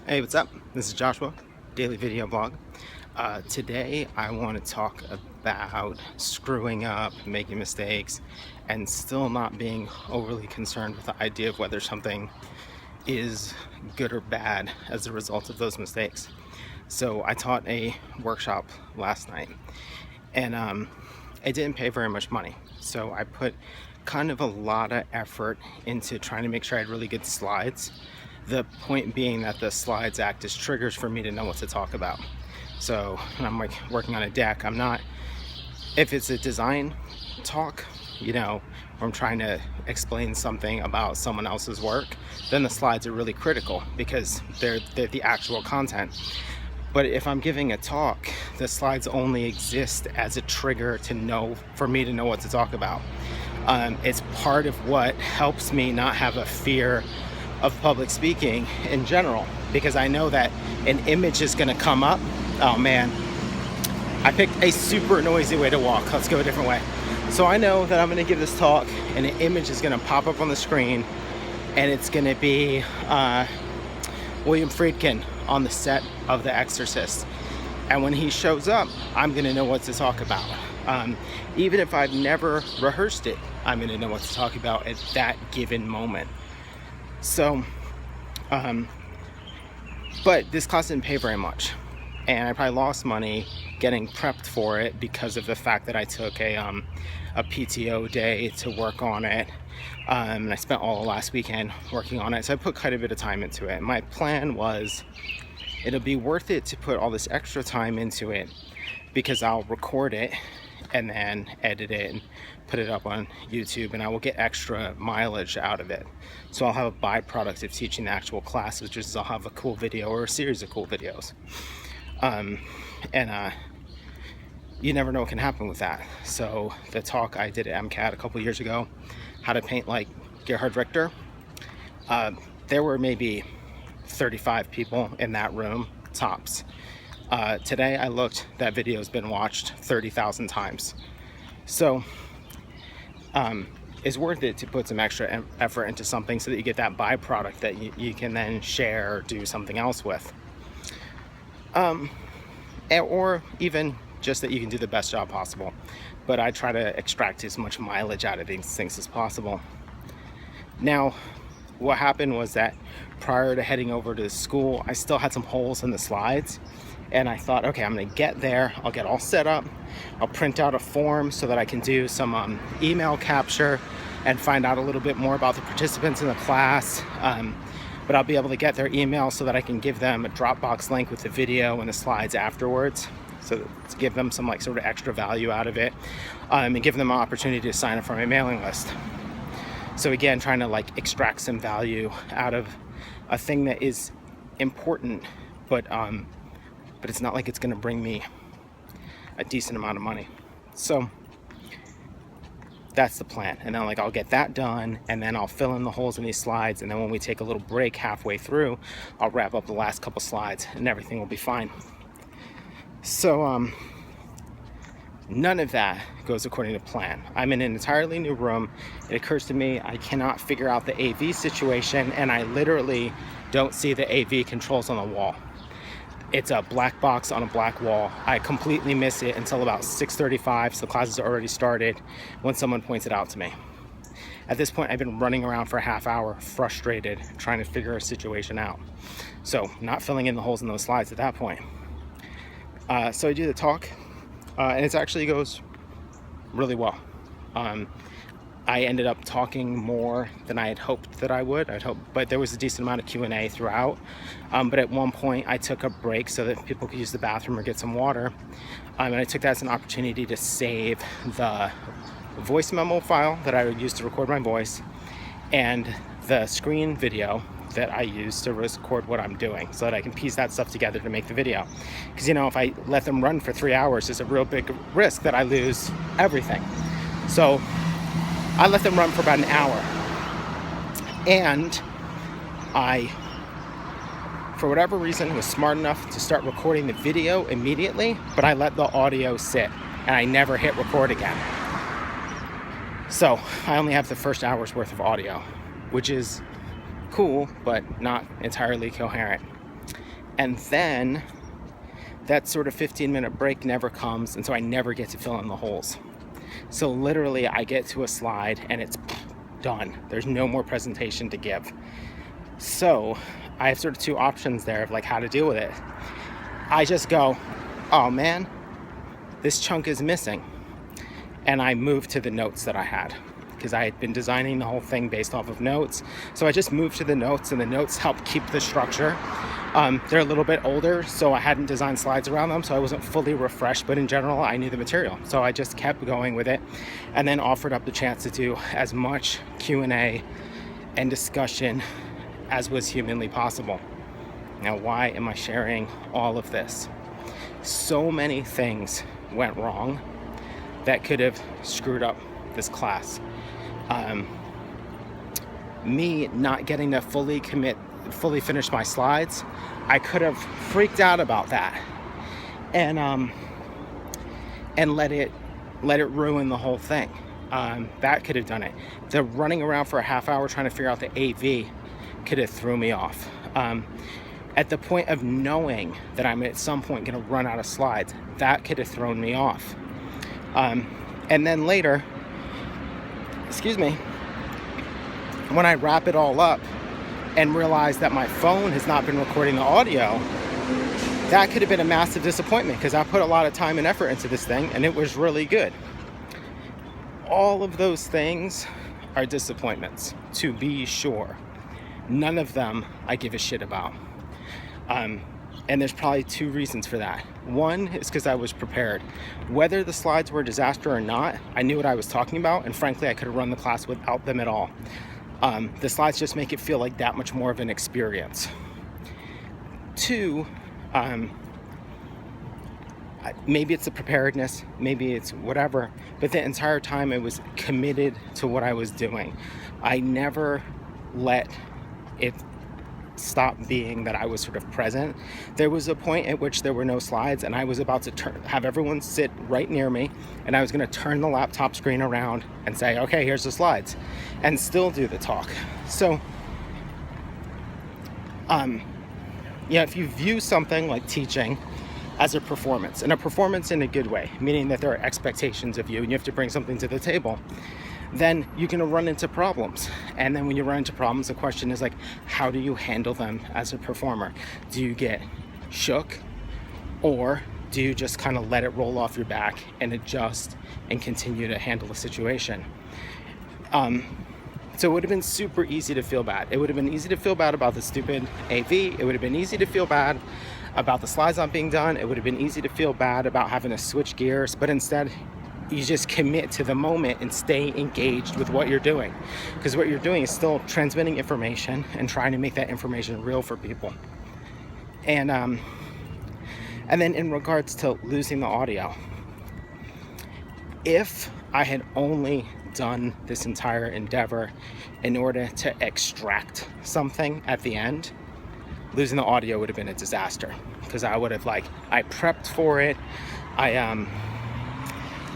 Hey, what's up? This is Joshua, Daily Video Blog. Today I want to talk about screwing up, making mistakes, and still not being overly concerned with the idea of whether something is good or bad as a result of those mistakes. So I taught a workshop last night, and it didn't pay very much money. So I put kind of a lot of effort into trying to make sure I had really good slides. The point being that the slides act as triggers for me to know what to talk about. So when I'm like working on a deck, I'm not, if it's a design talk, where I'm trying to explain something about someone else's work, then the slides are really critical because they're the actual content. But if I'm giving a talk, the slides only exist as a trigger for me to know what to talk about. It's part of what helps me not have a fear of public speaking in general, because I know that an image is going to come up. Oh man, I picked a super noisy way to walk. Let's go a different way. So I know that I'm going to give this talk and an image is going to pop up on the screen, and it's going to be William Friedkin on the set of The Exorcist. And when he shows up, I'm going to know what to talk about. Even if I've never rehearsed it, I'm going to know what to talk about at that given moment. So, but this class didn't pay very much, and I probably lost money getting prepped for it because of the fact that I took a PTO day to work on it, and I spent all last weekend working on it, so I put quite a bit of time into it. My plan was it'll be worth it to put all this extra time into it because I'll record it and then edit it and put it up on YouTube, and I will get extra mileage out of it. So I'll have a byproduct of teaching the actual class, which is I'll have a cool video or a series of cool videos. You never know what can happen with that. So the talk I did at MCAT a couple years ago, how to paint like Gerhard Richter, there were maybe 35 people in that room, tops. Today I looked, that video has been watched 30,000 times. So it's worth it to put some extra effort into something so that you get that byproduct that you can then share or do something else with. Or even just that you can do the best job possible. But I try to extract as much mileage out of these things as possible. Now, what happened was that prior to heading over to school, I still had some holes in the slides. And I thought, okay, I'm gonna get there, I'll get all set up, I'll print out a form so that I can do some email capture and find out a little bit more about the participants in the class. But I'll be able to get their email so that I can give them a Dropbox link with the video and the slides afterwards, so to give them some sort of extra value out of it, and give them an opportunity to sign up for my mailing list. So again, trying to extract some value out of a thing that is important, but it's not like it's going to bring me a decent amount of money. So that's the plan. And then I'll get that done, and then I'll fill in the holes in these slides, and then when we take a little break halfway through, I'll wrap up the last couple slides and everything will be fine. So none of that goes according to plan. I'm in an entirely new room. It occurs to me I cannot figure out the AV situation, and I literally don't see the AV controls on the wall. It's a black box on a black wall. I completely miss it until about 6:35, so the classes are already started, when someone points it out to me. At this point, I've been running around for a half hour, frustrated, trying to figure a situation out. So not filling in the holes in those slides at that point. So I do the talk, and it actually goes really well. I ended up talking more than I had hoped that I would. But there was a decent amount of Q&A throughout. But at one point I took a break so that people could use the bathroom or get some water. And I took that as an opportunity to save the voice memo file that I would use to record my voice and the screen video that I use to record what I'm doing, so that I can piece that stuff together to make the video. Because if I let them run for 3 hours, there's a real big risk that I lose everything. So I let them run for about an hour, and I, for whatever reason, was smart enough to start recording the video immediately, but I let the audio sit, and I never hit record again. So I only have the first hour's worth of audio, which is cool, but not entirely coherent. And then that sort of 15-minute break never comes, and so I never get to fill in the holes. So literally I get to a slide and it's done. There's no more presentation to give. So I have sort of two options there of like how to deal with it. I just go, oh man, this chunk is missing. And I move to the notes that I had, because I had been designing the whole thing based off of notes. So I just moved to the notes, and the notes help keep the structure. They're a little bit older, so I hadn't designed slides around them, so I wasn't fully refreshed, but in general, I knew the material. So I just kept going with it, and then offered up the chance to do as much Q&A and discussion as was humanly possible. Now, why am I sharing all of this? So many things went wrong that could have screwed up this class. Me not getting to fully finish my slides, I could have freaked out about that and let it ruin the whole thing. That could have done it. The running around for a half hour trying to figure out the AV could have threw me off. At the point of knowing that I'm at some point going to run out of slides, that could have thrown me off. And then later, when I wrap it all up and realize that my phone has not been recording the audio, that could have been a massive disappointment, because I put a lot of time and effort into this thing and it was really good. All of those things are disappointments, to be sure. None of them I give a shit about. And there's probably two reasons for that. One is because I was prepared. Whether the slides were a disaster or not, I knew what I was talking about, and frankly, I could have run the class without them at all. The slides just make it feel like that much more of an experience. Two, maybe it's the preparedness, maybe it's whatever, but the entire time I was committed to what I was doing. I never let it stop being that I was sort of present. There was a point at which there were no slides, and I was about to have everyone sit right near me, and I was going to turn the laptop screen around and say, okay, here's the slides, and still do the talk. So if you view something like teaching as a performance, and a performance in a good way, meaning that there are expectations of you and you have to bring something to the table, then you're going to run into problems. And then when you run into problems, the question is like, how do you handle them as a performer? Do you get shook, or do you just kind of let it roll off your back and adjust and continue to handle the situation? So it would have been super easy to feel bad. It would have been easy to feel bad about the stupid AV. It would have been easy to feel bad about the slides not being done. It would have been easy to feel bad about having to switch gears, but instead you just commit to the moment and stay engaged with what you're doing, because what you're doing is still transmitting information and trying to make that information real for people. And then in regards to losing the audio, if I had only done this entire endeavor in order to extract something at the end, losing the audio would have been a disaster, because I would have I prepped for it.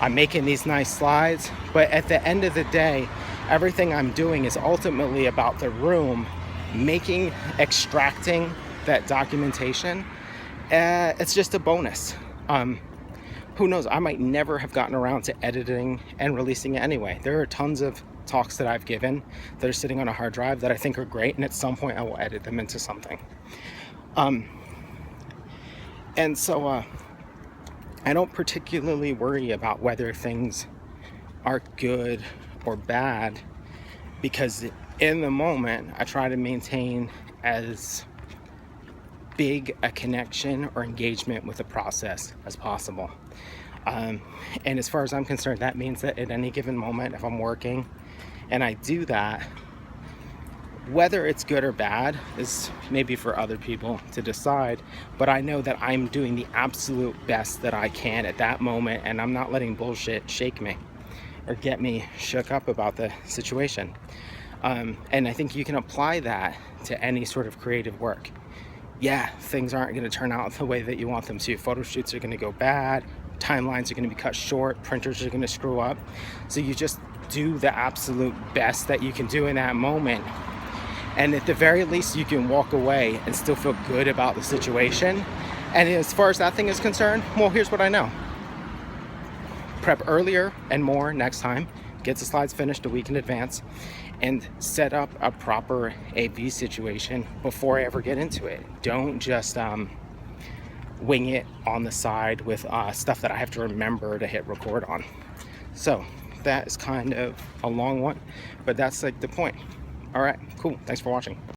I'm making these nice slides, but at the end of the day, everything I'm doing is ultimately about the room, extracting that documentation. It's just a bonus. Who knows, I might never have gotten around to editing and releasing it anyway. There are tons of talks that I've given that are sitting on a hard drive that I think are great, and at some point I will edit them into something. And so I don't particularly worry about whether things are good or bad, because in the moment I try to maintain as big a connection or engagement with the process as possible. And as far as I'm concerned, that means that at any given moment, if I'm working and I do that, whether it's good or bad is maybe for other people to decide, but I know that I'm doing the absolute best that I can at that moment, and I'm not letting bullshit shake me or get me shook up about the situation. And I think you can apply that to any sort of creative work. Yeah, things aren't going to turn out the way that you want them to. Photo shoots are going to go bad, timelines are going to be cut short, printers are going to screw up. So you just do the absolute best that you can do in that moment. And at the very least, you can walk away and still feel good about the situation. And as far as that thing is concerned, well, here's what I know. Prep earlier and more next time. Get the slides finished a week in advance and set up a proper AV situation before I ever get into it. Don't just wing it on the side with stuff that I have to remember to hit record on. So that is kind of a long one, but that's like the point. All right, cool. Thanks for watching.